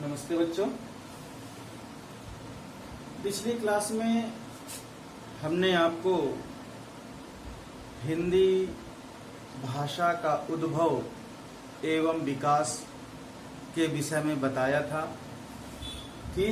नमस्ते बच्चों। पिछली क्लास में हमने आपको हिंदी भाषा का उद्भव एवं विकास के विषय में बताया था कि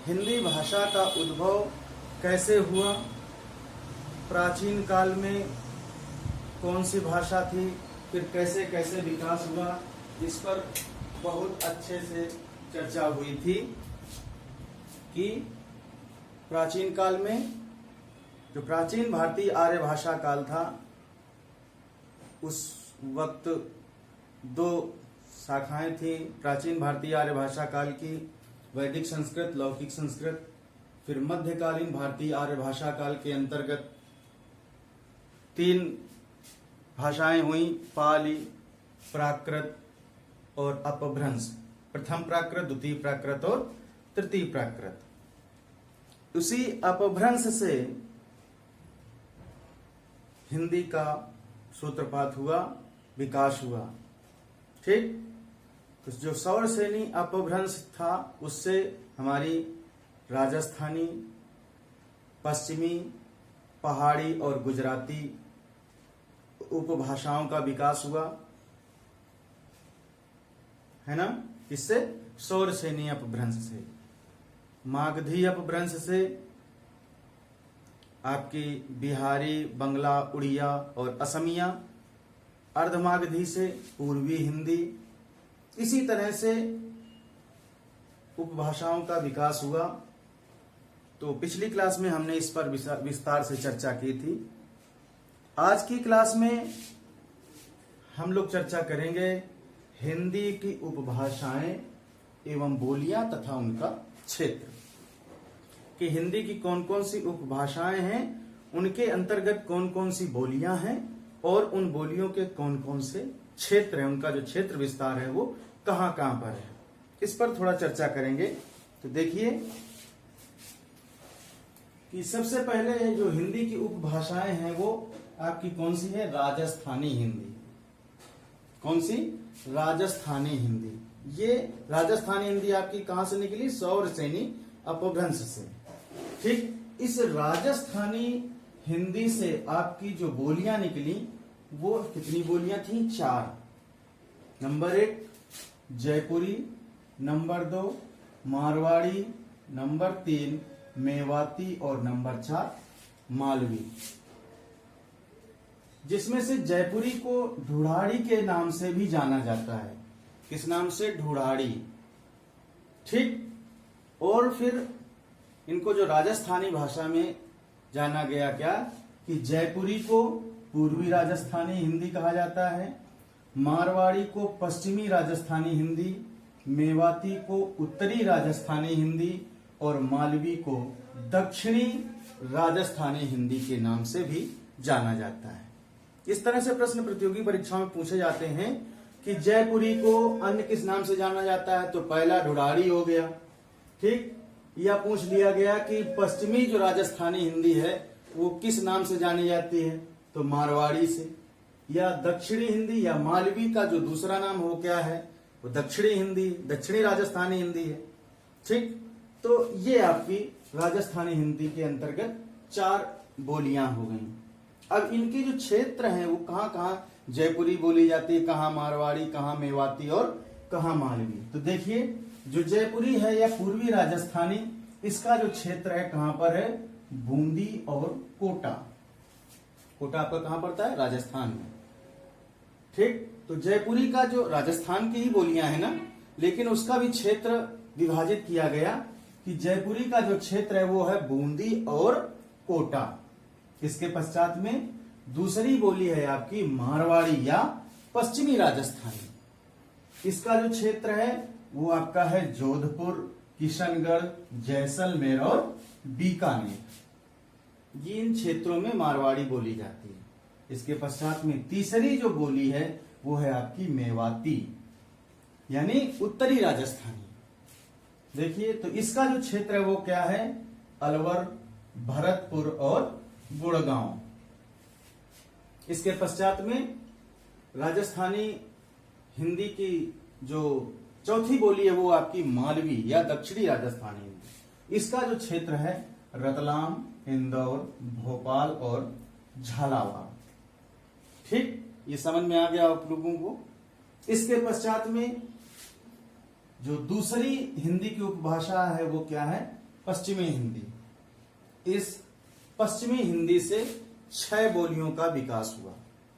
हिंदी भाषा का उद्भव कैसे हुआ, प्राचीन काल में कौन सी भाषा थी, फिर कैसे कैसे विकास हुआ, इस पर बहुत अच्छे से चर्चा हुई थी कि प्राचीन काल में जो प्राचीन भारतीय आर्य भाषा काल था, उस वक्त दो शाखाएं थी प्राचीन भारतीय आर्य भाषा काल की, वैदिक संस्कृत, लौकिक संस्कृत। फिर मध्यकालीन भारतीय आर्य भाषा काल के अंतर्गत तीन भाषाएं हुई, पाली, प्राकृत और अपभ्रंश। प्रथम प्राकृत, द्वितीय प्राकृत और तृतीय प्राकृत। उसी अपभ्रंश से हिंदी का सूत्रपात हुआ, विकास हुआ। ठीक, तो जो सौर श्रेणी अपभ्रंश था, उससे हमारी राजस्थानी, पश्चिमी, पहाड़ी और गुजराती उपभाषाओं का विकास हुआ, है ना। इससे सौर श्रेणी अपभ्रंश से, मागधी अपभ्रंश से आपकी बिहारी, बंगला, उड़िया और असमिया, अर्धमागधी से पूर्वी हिंदी। इसी तरह से उपभाषाओं का विकास हुआ। तो पिछली क्लास में हमने इस पर विस्तार से चर्चा की थी। आज की क्लास में हम लोग चर्चा करेंगे हिंदी की उपभाषाएं एवं बोलियां तथा उनका क्षेत्र, कि हिंदी की कौन कौन सी उपभाषाएं हैं, उनके अंतर्गत कौन कौन सी बोलियां हैं और उन बोलियों के कौन कौन से क्षेत्र हैं, उनका जो क्षेत्र विस्तार है वो कहां कहां पर है, इस पर थोड़ा चर्चा करेंगे। तो देखिए कि सबसे पहले जो हिंदी की उपभाषाएं हैं वो आपकी कौन सी है, राजस्थानी हिंदी। कौन सी? राजस्थानी हिंदी। ये राजस्थानी हिंदी आपकी कहां से निकली? सौर श्रेणी अपभ्रंश से। ठीक, इस राजस्थानी हिंदी से आपकी जो बोलियां निकली वो कितनी बोलियां थी? 4। नंबर 1 जयपुरी, नंबर 2 मारवाड़ी, नंबर 3 मेवाती और नंबर 4 मालवी। जिसमें से जयपुरी को ढूढ़ाड़ी के नाम से भी जाना जाता है। किस नाम से? ढूढ़ाड़ी। ठीक, और फिर इनको जो राजस्थानी भाषा में जाना गया क्या, कि जयपुरी को पूर्वी राजस्थानी हिंदी कहा जाता है, मारवाड़ी को पश्चिमी राजस्थानी हिंदी, मेवाती को उत्तरी राजस्थानी हिंदी और मालवी को दक्षिणी राजस्थानी हिंदी के नाम से भी जाना जाता है। इस तरह से प्रश्न प्रतियोगी परीक्षाओं में पूछे जाते हैं कि जयपुरी को अन्य किस नाम से जाना जाता है, तो पहला ढूढ़ाड़ी हो गया। ठीक, या पूछ लिया गया कि पश्चिमी जो राजस्थानी हिंदी है वो किस नाम से जानी जाती है, तो मारवाड़ी से। या दक्षिणी हिंदी या मालवी का जो दूसरा नाम हो क्या है, वो दक्षिणी हिंदी, दक्षिणी राजस्थानी हिंदी है। ठीक, तो ये आपकी राजस्थानी हिंदी के अंतर्गत 4 बोलियां हो गई। अब इनके जो क्षेत्र हैं वो कहां कहां जयपुरी बोली जाती है, कहां मारवाड़ी, कहां मेवाती और कहां मालवी। तो देखिए, जो जयपुरी है या पूर्वी राजस्थानी, इसका जो क्षेत्र है कहां पर है? बूंदी और कोटा। कोटा आपका कहां पड़ता है? राजस्थान में। ठीक, तो जयपुरी का जो राजस्थान की ही बोलियां है ना, लेकिन उसका भी क्षेत्र विभाजित किया गया कि जयपुरी का जो क्षेत्र है वो है बूंदी और कोटा। इसके पश्चात में दूसरी बोली है आपकी मारवाड़ी या पश्चिमी राजस्थानी। इसका जो क्षेत्र है वो आपका है जोधपुर, किशनगढ़, जैसलमेर और बीकानेर। ये इन क्षेत्रों में मारवाड़ी बोली जाती है। इसके पश्चात में तीसरी जो बोली है वो है आपकी मेवाती, यानी उत्तरी राजस्थानी। देखिए, तो इसका जो क्षेत्र है वो क्या है? अलवर, भरतपुर और गुड़गांव। इसके पश्चात में राजस्थानी हिंदी की जो चौथी बोली है वो आपकी मालवी या दक्षिणी राजस्थानी हिंदी। इसका जो क्षेत्र है रतलाम, इंदौर, भोपाल और झालावाड़। ठीक, ये समझ में आ गया आप लोगों को। इसके पश्चात में जो दूसरी हिंदी की उपभाषा है वो क्या है, पश्चिमी हिंदी। इस पश्चिमी हिंदी से 6 बोलियों का विकास हुआ।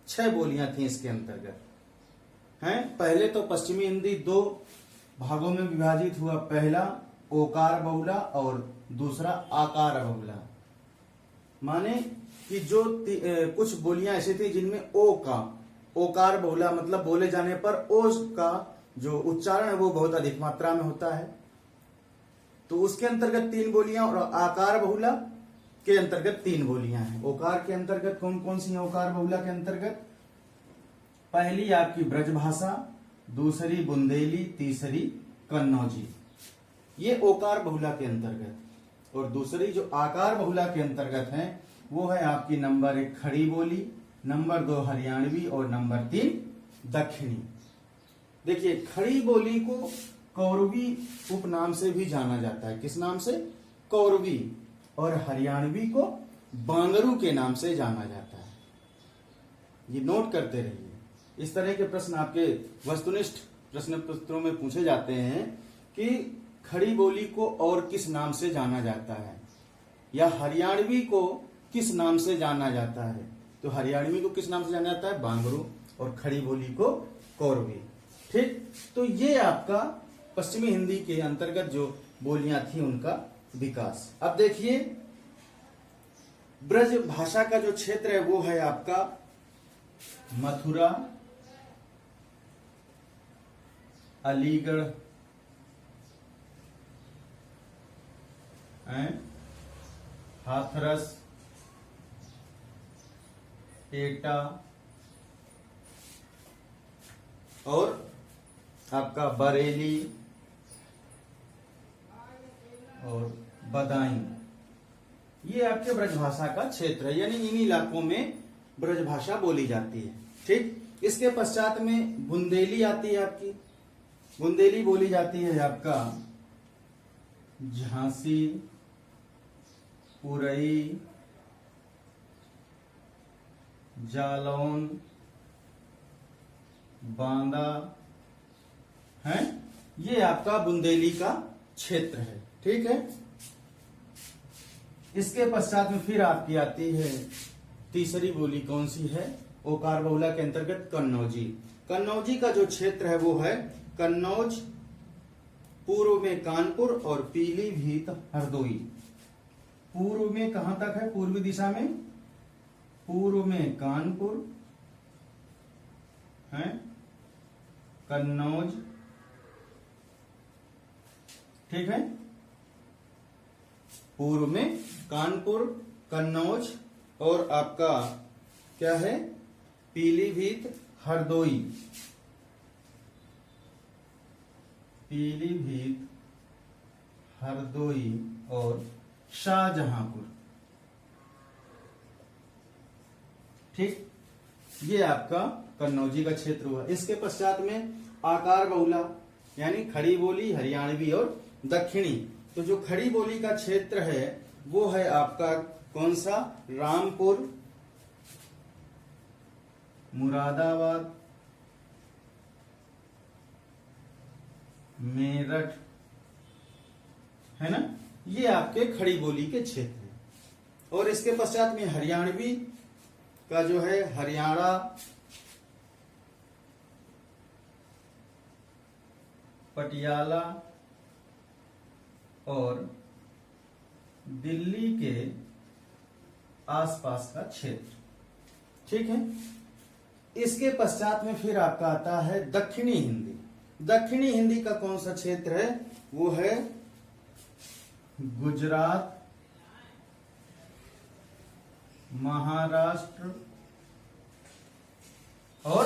6 बोलियां थी इसके अंतर्गत हैं। पहले तो पश्चिमी हिंदी 2 भागों में विभाजित हुआ। पहला ओकार बहुला और दूसरा आकार बहुला। माने कि जो कुछ बोलियां ऐसी थी जिनमें ओ का ओकार बहुला मतलब बोले जाने पर ओ का जो उच्चारण है वो बहुत अधिक मात्रा में होता है, तो उसके अंतर्गत 3 बोलियां, और आकार बहुला के अंतर्गत 3 बोलियां हैं। ओकार के अंतर्गत कौन कौन सी है? ओकार बहुला के अंतर्गत पहली आपकी ब्रजभाषा, दूसरी बुंदेली, तीसरी कन्नौजी, ये ओकार बहुला के अंतर्गत। और दूसरी जो आकार बहुला के अंतर्गत है वो है आपकी नंबर 1 खड़ी बोली, नंबर 2 हरियाणवी और नंबर 3 दक्षिणी। देखिए, खड़ी बोली को कौरवी उपनाम से भी जाना जाता है। किस नाम से? कौरवी। और हरियाणवी को बांगरू के नाम से जाना जाता है। ये नोट करते रहिए। इस तरह के प्रश्न आपके वस्तुनिष्ठ प्रश्न पत्रों में पूछे जाते हैं कि खड़ी बोली को और किस नाम से जाना जाता है, या हरियाणवी को किस नाम से जाना जाता है। तो हरियाणवी को किस नाम से जाना जाता है? बांगरू। और खड़ी बोली को कौरवी। ठीक, तो ये आपका पश्चिमी हिंदी के अंतर्गत जो बोलियां थी उनका विकास। अब देखिए, ब्रज भाषा का जो क्षेत्र है वो है आपका मथुरा, अलीगढ़, हाथरस, एटा और आपका बरेली और बदायूं। ये आपके ब्रजभाषा का क्षेत्र है, यानी इन इलाकों में ब्रजभाषा बोली जाती है। ठीक, इसके पश्चात में बुंदेली आती है आपकी। बुंदेली बोली जाती है आपका झांसी, उरई, जालौन, बांदा है, ये आपका बुंदेली का क्षेत्र है। ठीक है, इसके पश्चात में फिर आपकी आती है तीसरी बोली। कौन सी है? ओकार बहुला के अंतर्गत कन्नौजी। कन्नौजी का जो क्षेत्र है वो है कन्नौज, पूर्व में कानपुर और पीलीभीत, हरदोई। पूर्व में कहां तक है? पूर्वी दिशा में पूर्व में कानपुर है, कन्नौज, ठीक है, पूर्व में कानपुर, कन्नौज और आपका क्या है? पीलीभीत, हरदोई। पीलीभीत, हरदोई और शाहजहांपुर। ठीक, ये आपका कन्नौजी का क्षेत्र हुआ। इसके पश्चात में आकार बहुला यानी खड़ी बोली, हरियाणवी और दक्षिणी। तो जो खड़ी बोली का क्षेत्र है वो है आपका कौन सा? रामपुर, मुरादाबाद, मेरठ, है ना, ये आपके खड़ी बोली के क्षेत्र हैं। और इसके पश्चात में हरियाणवी का जो है हरियाणा, पटियाला और दिल्ली के आसपास का क्षेत्र। ठीक है, इसके पश्चात में फिर आपका आता है दक्षिणी हिंदी। दक्षिणी हिंदी का कौन सा क्षेत्र है? वो है गुजरात, महाराष्ट्र और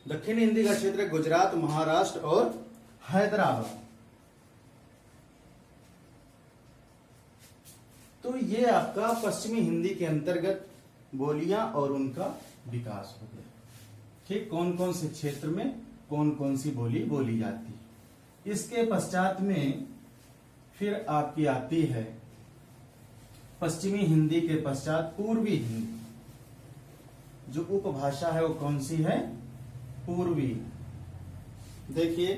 दक्षिणी हिंदी का क्षेत्र है गुजरात, महाराष्ट्र और हैदराबाद। तो ये आपका पश्चिमी हिंदी के अंतर्गत बोलियां और उनका विकास हो गया। ठीक, कौन कौन से क्षेत्र में कौन कौन सी बोली बोली जाती है। इसके पश्चात में फिर आपकी आती है पश्चिमी हिंदी के पश्चात पूर्वी हिंदी। जो उपभाषा है वो कौन सी है? पूर्वी। देखिए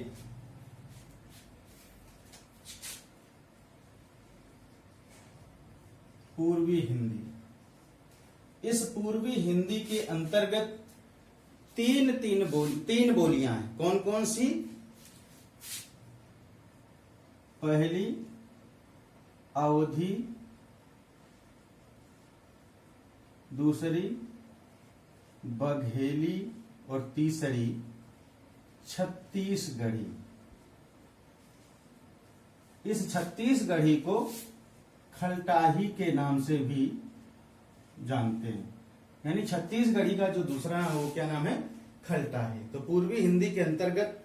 पूर्वी हिंदी। इस पूर्वी हिंदी के अंतर्गत तीन बोलियां हैं। कौन कौन सी? पहली अवधी, दूसरी बघेली और तीसरी छत्तीसगढ़ी। इस छत्तीसगढ़ी को खलटाही के नाम से भी जानते हैं। यानी छत्तीसगढ़ी का जो दूसरा है वो क्या नाम है? खलटाही। तो पूर्वी हिंदी के अंतर्गत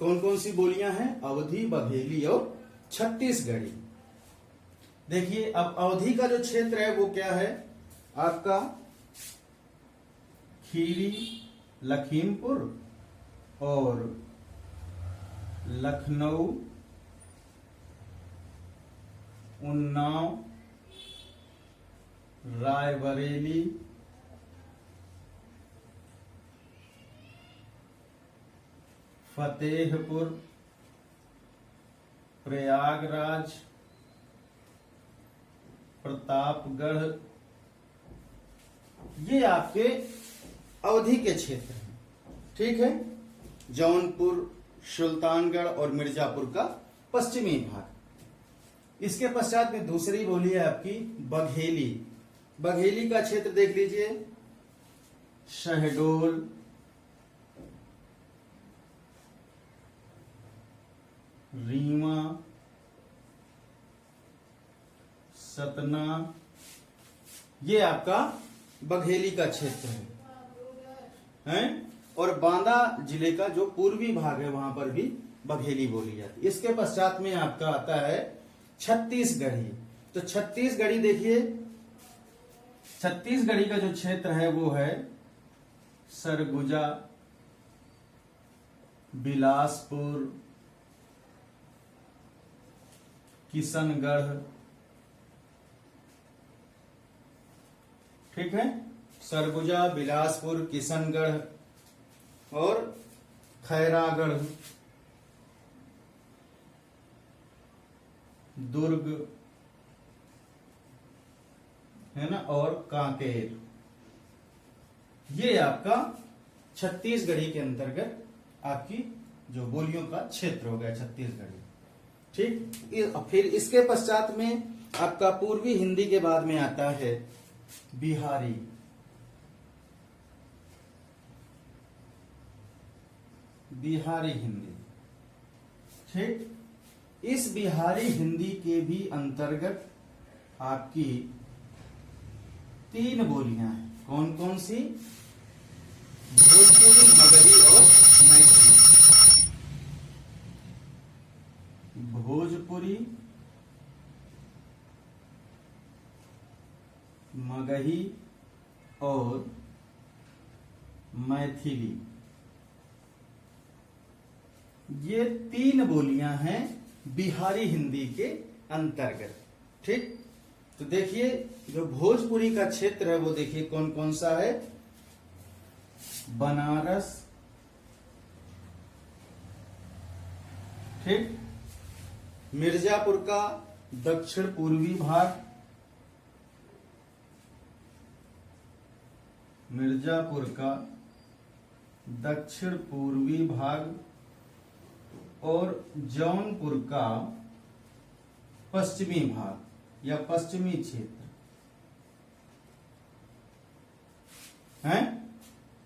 कौन कौन सी बोलियां हैं? अवधी, बघेली और छत्तीसगढ़ी। देखिए अब अवधी का जो क्षेत्र है वो क्या है आपका? खीरी, लखीमपुर और लखनऊ, उन्नाव, रायबरेली, फतेहपुर, प्रयागराज, प्रतापगढ़, ये आपके अवधी के क्षेत्र हैं। ठीक है। जौनपुर, सुल्तानगढ़ और मिर्जापुर का पश्चिमी भाग। इसके पश्चात में दूसरी बोली है आपकी बघेली। बघेली का क्षेत्र देख लीजिए, शहडोल, रीवा, सतना, ये आपका बघेली का क्षेत्र है? और बांदा जिले का जो पूर्वी भाग है वहां पर भी बघेली बोली जाती है। इसके पश्चात में आपका आता है छत्तीसगढ़ी। तो छत्तीसगढ़ी देखिए, छत्तीसगढ़ी का जो क्षेत्र है वो है सरगुजा, बिलासपुर, किशनगढ़। ठीक है। सरगुजा, बिलासपुर, किशनगढ़ और खैरागढ़, दुर्ग है ना, और कांकेर। ये आपका छत्तीसगढ़ी के अंतर्गत आपकी जो बोलियों का क्षेत्र हो गया छत्तीसगढ़ी। ठीक। फिर इसके पश्चात में आपका पूर्वी हिंदी के बाद में आता है बिहारी। बिहारी हिंदी। ठीक। इस बिहारी हिंदी के भी अंतर्गत आपकी तीन बोलियां हैं। कौन कौन सी? भोजपुरी, मगही और मैथिली। भोजपुरी, मगही और मैथिली, ये तीन बोलियां हैं बिहारी हिंदी के अंतर्गत। ठीक। तो देखिए जो भोजपुरी का क्षेत्र है वो देखिए कौन कौन सा है? बनारस, ठीक, मिर्जापुर का दक्षिण पूर्वी भाग, मिर्जापुर का दक्षिण पूर्वी भाग और जौनपुर का पश्चिमी भाग या पश्चिमी क्षेत्र है।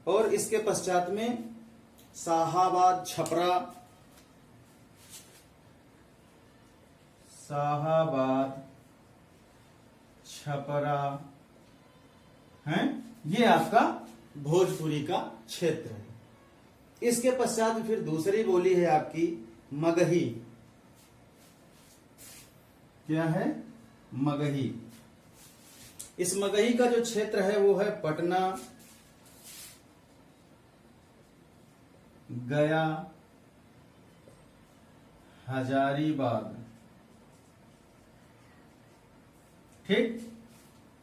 और इसके पश्चात में शाहाबाद, छपरा, शाहाबाद, छपरा है, ये आपका भोजपुरी का क्षेत्र है। इसके पश्चात फिर दूसरी बोली है आपकी मगही। क्या है? मगही। इस मगही का जो क्षेत्र है वो है पटना, गया, हजारीबाग। ठीक।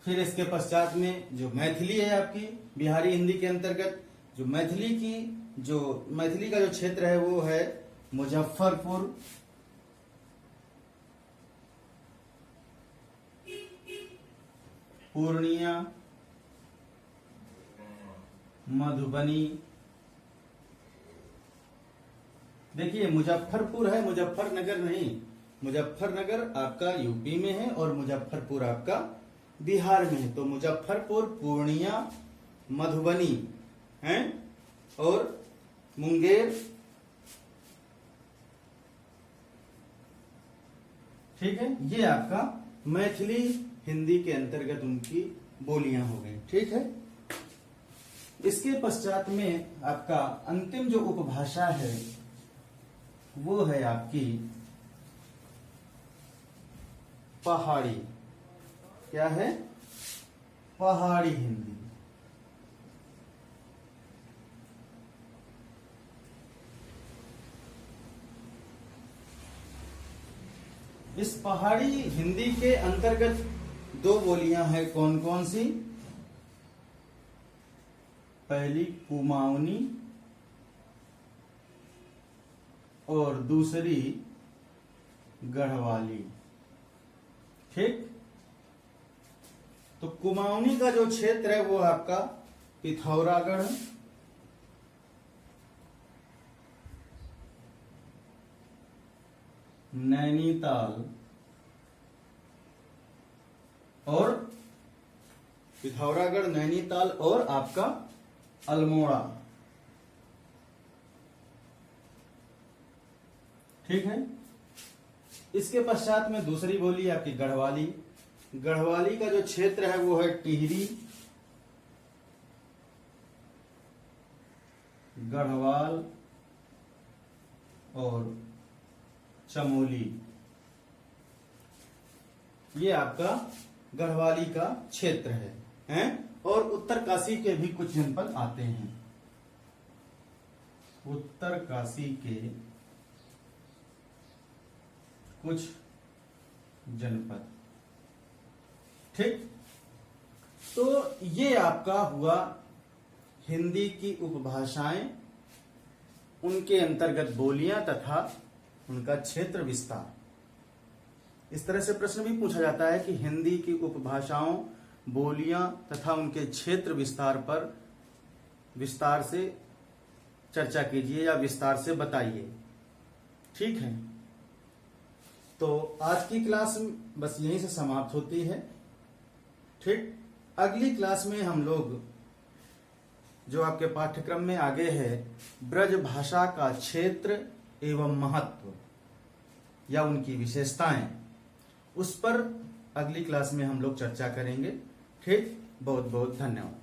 फिर इसके पश्चात में जो मैथिली है आपकी बिहारी हिंदी के अंतर्गत, जो मैथिली का जो क्षेत्र है वो है मुजफ्फरपुर, पूर्णिया, मधुबनी। देखिए मुजफ्फरपुर है, मुजफ्फरनगर नहीं। मुजफ्फरनगर आपका यूपी में है और मुजफ्फरपुर आपका बिहार में है। तो मुजफ्फरपुर, पूर्णिया, मधुबनी है और मुंगेर। ठीक है, ये आपका मैथिली हिंदी के अंतर्गत उनकी बोलियां हो गई। ठीक है। इसके पश्चात में आपका अंतिम जो उपभाषा है वो है आपकी पहाड़ी। क्या है? पहाड़ी हिंदी। इस पहाड़ी हिंदी के अंतर्गत दो बोलियां हैं। कौन कौन सी? पहली कुमाऊनी और दूसरी गढ़वाली। ठीक। तो कुमाऊनी का जो क्षेत्र है वो आपका पिथौरागढ़, नैनीताल और पिथौरागढ़, नैनीताल और आपका अल्मोड़ा। ठीक है। इसके पश्चात में दूसरी बोली आपकी गढ़वाली। गढ़वाली का जो क्षेत्र है वो है टिहरी, गढ़वाल और चमोली। ये आपका गढ़वाली का क्षेत्र है और उत्तरकाशी के भी कुछ जनपद आते हैं। उत्तरकाशी के कुछ जनपद। ठीक। तो ये आपका हुआ हिंदी की उपभाषाएं, उनके अंतर्गत बोलियां तथा उनका क्षेत्र विस्तार। इस तरह से प्रश्न भी पूछा जाता है कि हिंदी की उपभाषाओं, बोलियां तथा उनके क्षेत्र विस्तार पर विस्तार से चर्चा कीजिए या विस्तार से बताइए। ठीक है। तो आज की क्लास बस यहीं से समाप्त होती है। ठीक। अगली क्लास में हम लोग जो आपके पाठ्यक्रम में आगे है ब्रज भाषा का क्षेत्र एवं महत्व या उनकी विशेषताएं, उस पर अगली क्लास में हम लोग चर्चा करेंगे। ठीक। बहुत बहुत धन्यवाद।